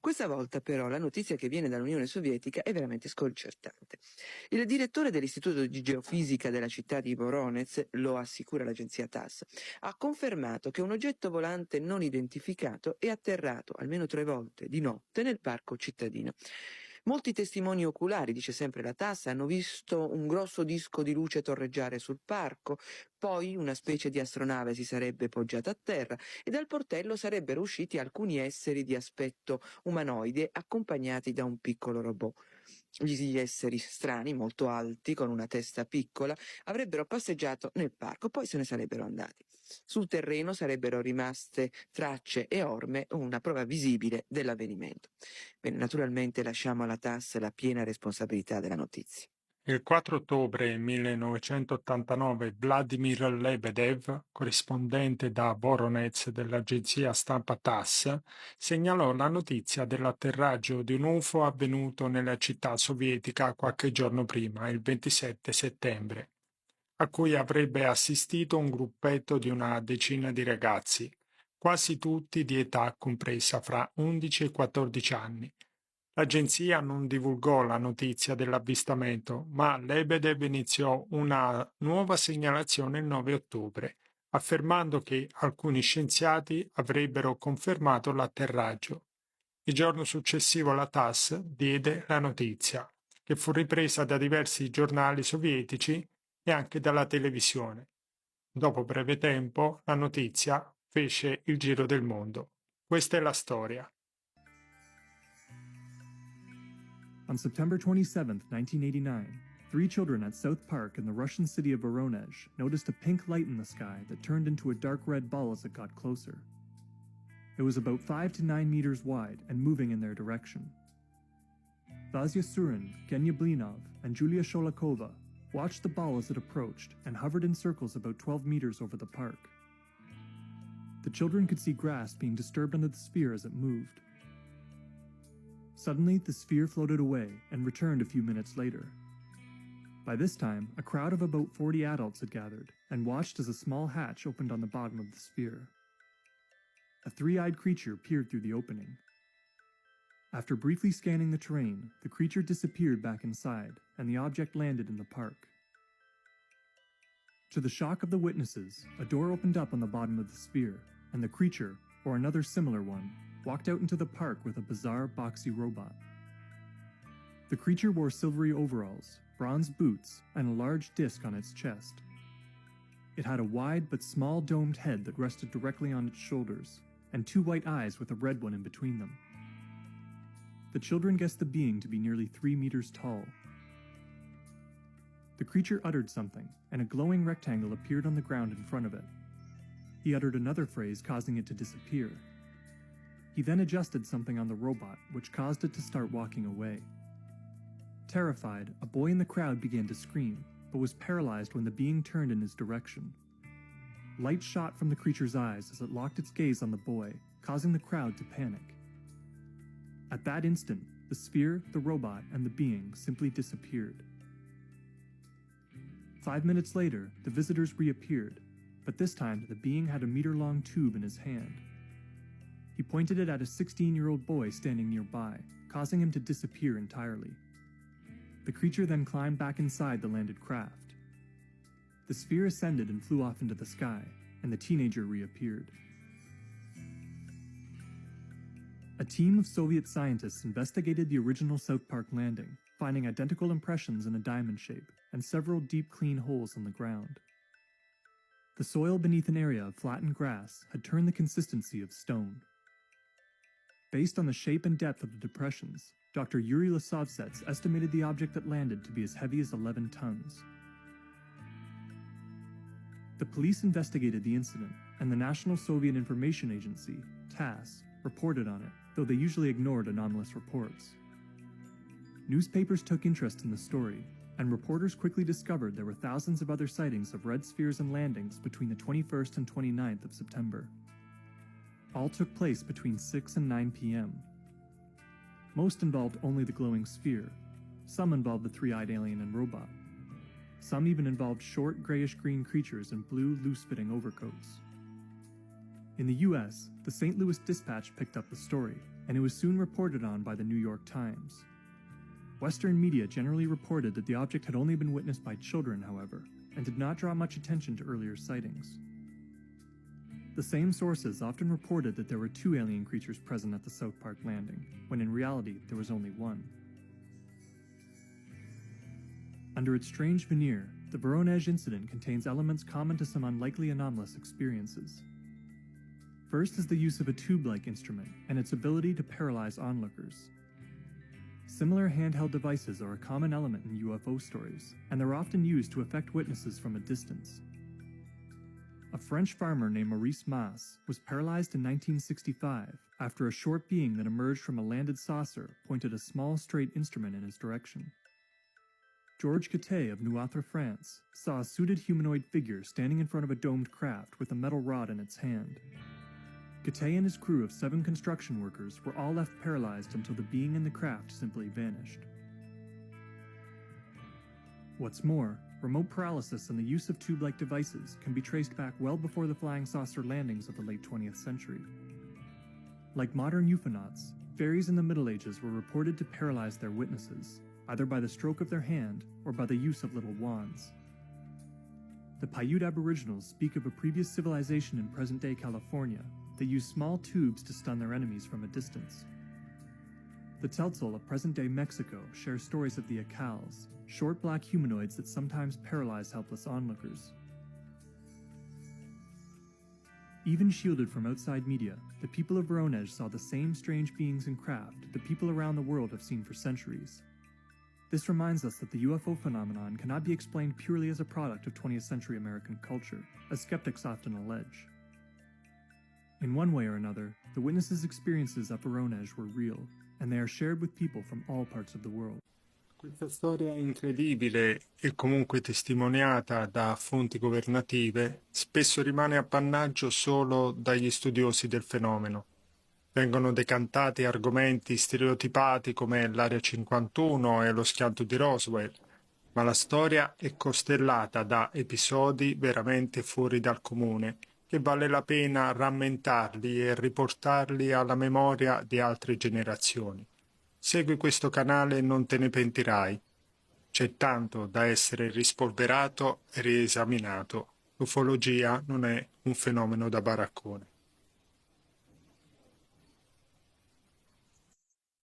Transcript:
Questa volta però la notizia che viene dall'Unione Sovietica è veramente sconcertante. Il direttore dell'Istituto di Geofisica della città di Voronež, lo assicura l'agenzia TASS, ha confermato che un oggetto volante non identificato è atterrato almeno 3 volte di notte nel parco cittadino. Molti testimoni oculari, dice sempre la TASS, hanno visto un grosso disco di luce torreggiare sul parco, poi una specie di astronave si sarebbe poggiata a terra e dal portello sarebbero usciti alcuni esseri di aspetto umanoidi accompagnati da un piccolo robot. Gli esseri strani, molto alti, con una testa piccola, avrebbero passeggiato nel parco, poi se ne sarebbero andati. Sul terreno sarebbero rimaste tracce e orme, una prova visibile dell'avvenimento. Bene, naturalmente lasciamo alla TASS la piena responsabilità della notizia. Il 4 ottobre 1989 Vladimir Lebedev, corrispondente da Voronež dell'agenzia stampa TASS, segnalò la notizia dell'atterraggio di un UFO avvenuto nella città sovietica qualche giorno prima, il 27 settembre, a cui avrebbe assistito un gruppetto di una decina di ragazzi, quasi tutti di età compresa fra 11 e 14 anni. L'agenzia non divulgò la notizia dell'avvistamento, ma Lebedev iniziò una nuova segnalazione il 9 ottobre, affermando che alcuni scienziati avrebbero confermato l'atterraggio. Il giorno successivo la TASS diede la notizia, che fu ripresa da diversi giornali sovietici e anche dalla televisione. Dopo breve tempo, la notizia fece il giro del mondo. Questa è la storia. On September 27, 1989, 3 children at South Park in the Russian city of Voronež noticed a pink light in the sky that turned into a dark red ball as it got closer. It was about 5 to 9 meters wide and moving in their direction. Vasya Surin, Genya Blinov, and Julia Sholakova watched the ball as it approached and hovered in circles about 12 meters over the park. The children could see grass being disturbed under the sphere as it moved. Suddenly, the sphere floated away and returned a few minutes later. By this time, a crowd of about 40 adults had gathered and watched as a small hatch opened on the bottom of the sphere. A 3-eyed creature peered through the opening. After briefly scanning the terrain, the creature disappeared back inside, and the object landed in the park. To the shock of the witnesses, a door opened up on the bottom of the sphere, and the creature, or another similar one, walked out into the park with a bizarre, boxy robot. The creature wore silvery overalls, bronze boots, and a large disc on its chest. It had a wide but small domed head that rested directly on its shoulders, and 2 white eyes with a red one in between them. The children guessed the being to be nearly 3 meters tall. The creature uttered something, and a glowing rectangle appeared on the ground in front of it. He uttered another phrase, causing it to disappear. He then adjusted something on the robot, which caused it to start walking away. Terrified, a boy in the crowd began to scream, but was paralyzed when the being turned in his direction. Light shot from the creature's eyes as it locked its gaze on the boy, causing the crowd to panic. At that instant, the sphere, the robot, and the being simply disappeared. 5 minutes later, the visitors reappeared, but this time the being had a meter-long tube in his hand. He pointed it at a 16-year-old boy standing nearby, causing him to disappear entirely. The creature then climbed back inside the landed craft. The sphere ascended and flew off into the sky, and the teenager reappeared. A team of Soviet scientists investigated the original South Park landing, finding identical impressions in a diamond shape and several deep, clean holes in the ground. The soil beneath an area of flattened grass had turned the consistency of stone. Based on the shape and depth of the depressions, Dr. Yuri Lasovsets estimated the object that landed to be as heavy as 11 tons. The police investigated the incident, and the National Soviet Information Agency, TASS, reported on it, though they usually ignored anomalous reports. Newspapers took interest in the story, and reporters quickly discovered there were thousands of other sightings of red spheres and landings between the 21st and 29th of September. All took place between 6 and 9 p.m. Most involved only the glowing sphere. Some involved the 3-eyed alien and robot. Some even involved short, grayish-green creatures in blue, loose-fitting overcoats. In the U.S., the St. Louis Dispatch picked up the story, and it was soon reported on by the New York Times. Western media generally reported that the object had only been witnessed by children, however, and did not draw much attention to earlier sightings. The same sources often reported that there were 2 alien creatures present at the South Park landing, when in reality there was only one. Under its strange veneer, the Voronež incident contains elements common to some unlikely anomalous experiences. First is the use of a tube-like instrument and its ability to paralyze onlookers. Similar handheld devices are a common element in UFO stories, and they're often used to affect witnesses from a distance. A French farmer named Maurice Mas was paralyzed in 1965 after a short being that emerged from a landed saucer pointed a small straight instrument in his direction. Georges Cattet of Nouatre, France, saw a suited humanoid figure standing in front of a domed craft with a metal rod in its hand. Cattet and his crew of 7 construction workers were all left paralyzed until the being in the craft simply vanished. What's more, remote paralysis and the use of tube-like devices can be traced back well before the flying saucer landings of the late 20th century. Like modern ufonauts, fairies in the Middle Ages were reported to paralyze their witnesses, either by the stroke of their hand or by the use of little wands. The Paiute Aboriginals speak of a previous civilization in present-day California that used small tubes to stun their enemies from a distance. The Tzeltal of present-day Mexico share stories of the Acals, short black humanoids that sometimes paralyze helpless onlookers. Even shielded from outside media, the people of Voronež saw the same strange beings and craft that people around the world have seen for centuries. This reminds us that the UFO phenomenon cannot be explained purely as a product of 20th century American culture, as skeptics often allege. In one way or another, the witnesses' experiences at Voronež were real, and they are shared with people from all parts of the world. Questa storia incredibile e comunque testimoniata da fonti governative spesso rimane appannaggio solo dagli studiosi del fenomeno. Vengono decantati argomenti stereotipati come l'Area 51 e lo schianto di Roswell, ma la storia è costellata da episodi veramente fuori dal comune, che vale la pena rammentarli e riportarli alla memoria di altre generazioni. Segui questo canale e non te ne pentirai. C'è tanto da essere rispolverato e riesaminato. L'ufologia non è un fenomeno da baraccone.